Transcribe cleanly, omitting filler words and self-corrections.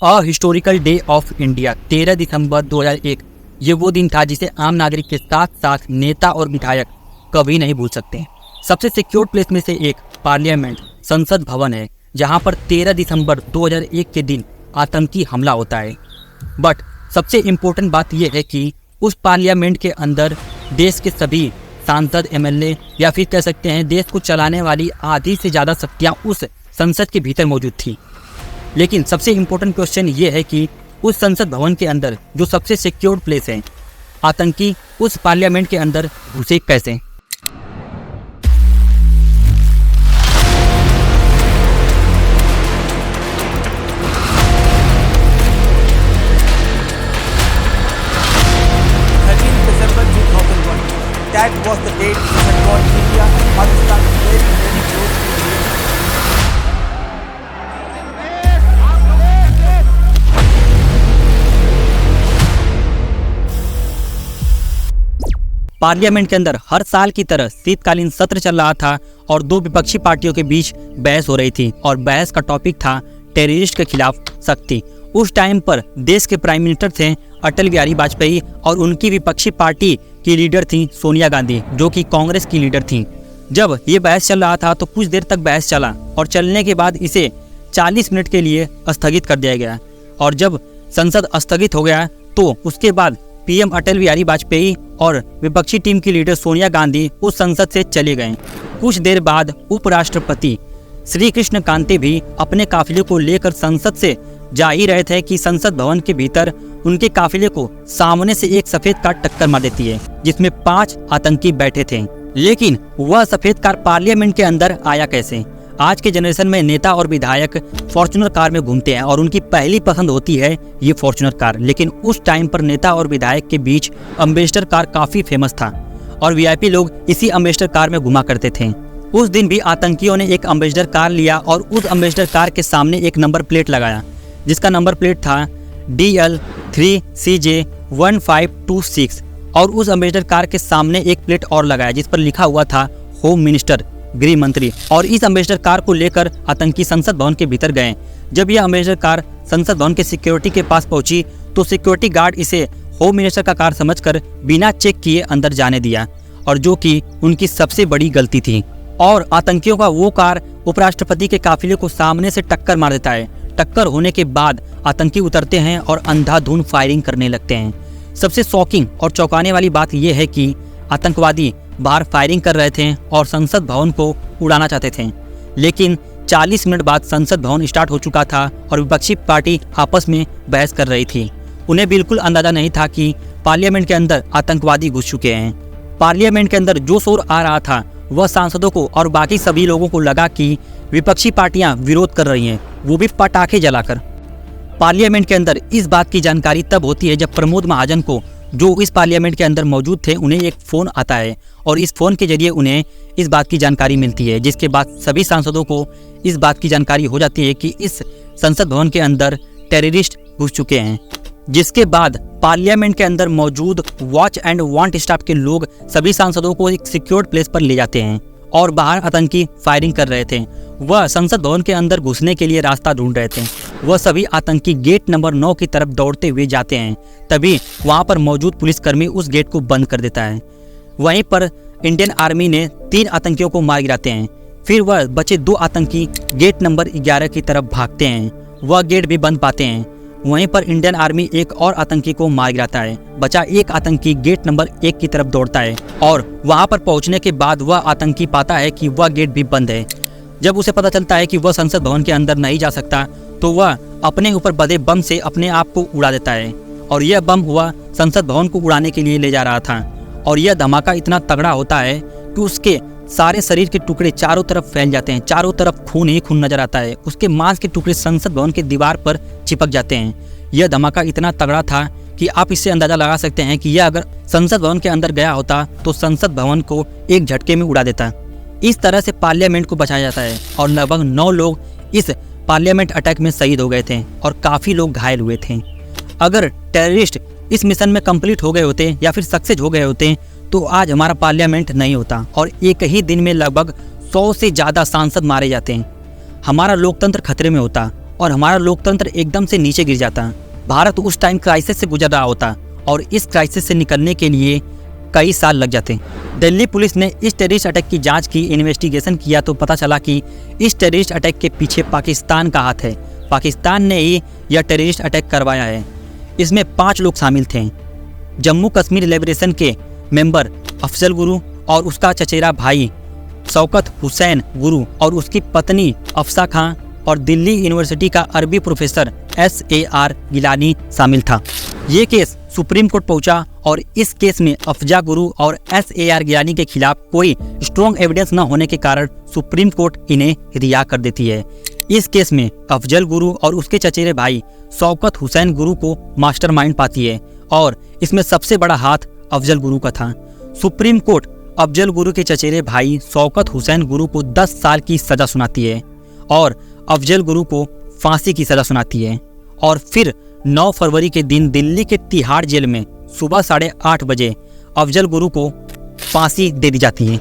A historical day of India 13 दिसंबर 2001 ये वो दिन था जिसे आम नागरिक के साथ साथ नेता और विधायक कभी नहीं भूल सकते। सबसे सिक्योर्ड प्लेस में से एक पार्लियामेंट संसद भवन है, जहां पर 13 दिसंबर 2001 के दिन आतंकी हमला होता है। बट सबसे इम्पोर्टेंट बात यह है कि उस पार्लियामेंट के अंदर देश के सभी सांसद, एमएलए या फिर कह सकते हैं देश को चलाने वाली आधी से ज़्यादा शक्तियाँ उस संसद के भीतर मौजूद थी। लेकिन सबसे इम्पोर्टेंट क्वेश्चन ये है कि उस संसद भवन के अंदर जो सबसे सिक्योर्ड प्लेस है, आतंकी उस पार्लियामेंट के अंदर घुसे कैसे। That was the date that brought India and Pakistan very, very close to India. Parliament के अंदर हर साल की तरह शीतकालीन सत्र चल रहा था और दो विपक्षी पार्टियों के बीच बहस हो रही थी और बहस का टॉपिक था टेररिस्ट के खिलाफ सख्ती। उस टाइम पर देश के प्राइम मिनिस्टर थे अटल बिहारी वाजपेयी और उनकी विपक्षी पार्टी की लीडर थी सोनिया गांधी, जो कि कांग्रेस की लीडर थी। जब ये बहस चल रहा था तो कुछ देर तक बहस चला और चलने के बाद इसे 40 मिनट के लिए स्थगित कर दिया गया। और जब संसद स्थगित हो गया तो उसके बाद पीएम अटल बिहारी वाजपेयी और विपक्षी टीम की लीडर सोनिया गांधी उस संसद से चले गए। कुछ देर बाद उपराष्ट्रपति श्री कृष्ण कांते भी अपने काफिले को लेकर संसद से जा ही रहे थे कि संसद भवन के भीतर उनके काफिले को सामने से एक सफेद कार टक्कर मार देती है, जिसमें 5 आतंकी बैठे थे। लेकिन वह सफेद कार पार्लियामेंट के अंदर आया कैसे। आज के जनरेशन में नेता और विधायक फॉर्च्यूनर कार में घूमते हैं और उनकी पहली पसंद होती है ये फॉर्च्यूनर कार। लेकिन उस टाइम पर नेता और विधायक के बीच एम्बेसडर कार काफी फेमस था और वीआईपी लोग इसी एम्बेसडर कार में घुमा करते थे। उस दिन भी आतंकियों ने एक एम्बेसडर कार लिया और उस एम्बेसडर कार के सामने एक नंबर प्लेट लगाया, जिसका नंबर प्लेट था DL3CJ1526 और उस एम्बेसडर कार के सामने एक प्लेट और लगाया जिस पर लिखा हुआ था होम मिनिस्टर, गृह मंत्री। और इस एम्बेसडर कार को लेकर आतंकी संसद भवन के भीतर गए। जब यह एम्बेसडर कार संसद भवन के सिक्योरिटी के पास पहुंची तो सिक्योरिटी गार्ड इसे होम मिनिस्टर का कार समझकर बिना चेक किए अंदर जाने दिया, और जो कि उनकी सबसे बड़ी गलती थी। और आतंकियों का वो कार उपराष्ट्रपति के काफिले को सामने से टक्कर मार देता है। टक्कर होने के बाद आतंकी उतरते हैं और अंधाधुंध फायरिंग करने लगते हैं। सबसे शॉकिंग और चौंकाने वाली बात यह है कि आतंकवादी बाहर फायरिंग कर रहे थे और संसद भवन को उड़ाना चाहते थे। लेकिन 40 मिनट बाद संसद भवन स्टार्ट हो चुका था और विपक्षी पार्टी आपस में बहस कर रही थी। उन्हें बिल्कुल अंदाजा नहीं था कि पार्लियामेंट के अंदर आतंकवादी घुस चुके हैं। पार्लियामेंट के अंदर जो शोर आ रहा था वह सांसदों को और बाकी सभी लोगों को लगा कि विपक्षी पार्टियां विरोध कर रही हैं, वो भी पटाखे जलाकर। पार्लियामेंट के अंदर इस बात की जानकारी तब होती है जब प्रमोद महाजन को, जो इस पार्लियामेंट के अंदर मौजूद थे, उन्हें एक फ़ोन आता है और इस फ़ोन के जरिए उन्हें इस बात की जानकारी मिलती है, जिसके बाद सभी सांसदों को इस बात की जानकारी हो जाती है कि इस संसद भवन के अंदर टेररिस्ट घुस चुके हैं। जिसके बाद पार्लियामेंट के अंदर मौजूद वॉच एंड वांट स्टाफ के लोग सभी सांसदों को एक सिक्योर्ड प्लेस पर ले जाते हैं और बाहर आतंकी फायरिंग कर रहे थे। वह संसद भवन के अंदर घुसने के लिए रास्ता ढूंढ रहे थे। वह सभी आतंकी गेट नंबर 9 की तरफ दौड़ते हुए जाते हैं। तभी वहां पर मौजूद पुलिसकर्मी उस गेट को बंद कर देता है। वहीं पर इंडियन आर्मी ने 3 आतंकियों को मार गिराते हैं। फिर वह बचे 2 आतंकी गेट नंबर 11 की तरफ भागते हैं। वह गेट भी बंद पाते हैं। वहीं पर इंडियन आर्मी एक और आतंकी को मार गिराता है। बचा एक आतंकी गेट नंबर 1 की तरफ दौड़ता है और वहां पर पहुंचने के बाद वह आतंकी पाता है कि वह गेट भी बंद है। जब उसे पता चलता है कि वह संसद भवन के अंदर नहीं जा सकता तो वह अपने ऊपर बंधे बम से अपने आप को उड़ा देता है और यह बम हुआ संसद भवन को उड़ाने के लिए ले जा रहा था। और यह धमाका इतना तगड़ा होता है कि उसके सारे शरीर के टुकड़े चारों तरफ फैल जाते हैं। चारों तरफ खून ही खून नजर आता है। उसके मांस के टुकड़े संसद भवन के दीवार पर चिपक जाते हैं। यह धमाका इतना तगड़ा था कि आप इससे अंदाजा लगा सकते हैं कि यह अगर संसद भवन के अंदर गया होता तो संसद भवन को एक झटके में उड़ा देता। इस तरह से पार्लियामेंट को बचाया जाता है और लगभग 9 लोग इस पार्लियामेंट अटैक में शहीद हो गए थे और काफ़ी लोग घायल हुए थे। अगर टेररिस्ट इस मिशन में कंप्लीट हो गए होते या फिर सक्सेस हो गए होते तो आज हमारा पार्लियामेंट नहीं होता और एक ही दिन में लगभग 100 से ज़्यादा सांसद मारे जाते हैं। हमारा लोकतंत्र खतरे में होता और हमारा लोकतंत्र एकदम से नीचे गिर जाता। भारत उस टाइम क्राइसिस से गुजर रहा होता और इस क्राइसिस से निकलने के लिए कई साल लग जाते। दिल्ली पुलिस ने इस टेररिस्ट अटैक की जांच की, इन्वेस्टिगेशन किया तो पता चला कि इस टेररिस्ट अटैक के पीछे पाकिस्तान का हाथ है। पाकिस्तान ने ही यह टेररिस्ट अटैक करवाया है। इसमें 5 लोग शामिल थे। जम्मू कश्मीर लिबरेशन के मेंबर अफजल गुरु और उसका चचेरा भाई शौकत हुसैन गुरु और उसकी पत्नी अफसा खां और दिल्ली यूनिवर्सिटी का अरबी प्रोफेसर SAR गिलानी शामिल था। ये केस सुप्रीम कोर्ट पहुंचा और इस केस में अफजा गुरु और SAR गिलानी के खिलाफ कोई स्ट्रॉन्ग एविडेंस न होने के कारण सुप्रीम कोर्ट इन्हें रिहा कर देती है। इस केस में अफजल गुरु और उसके चचेरे भाई शौकत हुसैन गुरु को मास्टरमाइंड पाती है और इसमें सबसे बड़ा हाथ अफजल गुरु का था। सुप्रीम कोर्ट अफजल गुरु के चचेरे भाई शौकत हुसैन गुरु को 10 साल की सजा सुनाती है और अफजल गुरु को फांसी की सजा सुनाती है। और फिर 9 फरवरी के दिन दिल्ली के तिहाड़ जेल में सुबह 8:30 बजे अफजल गुरु को फांसी दे दी जाती है।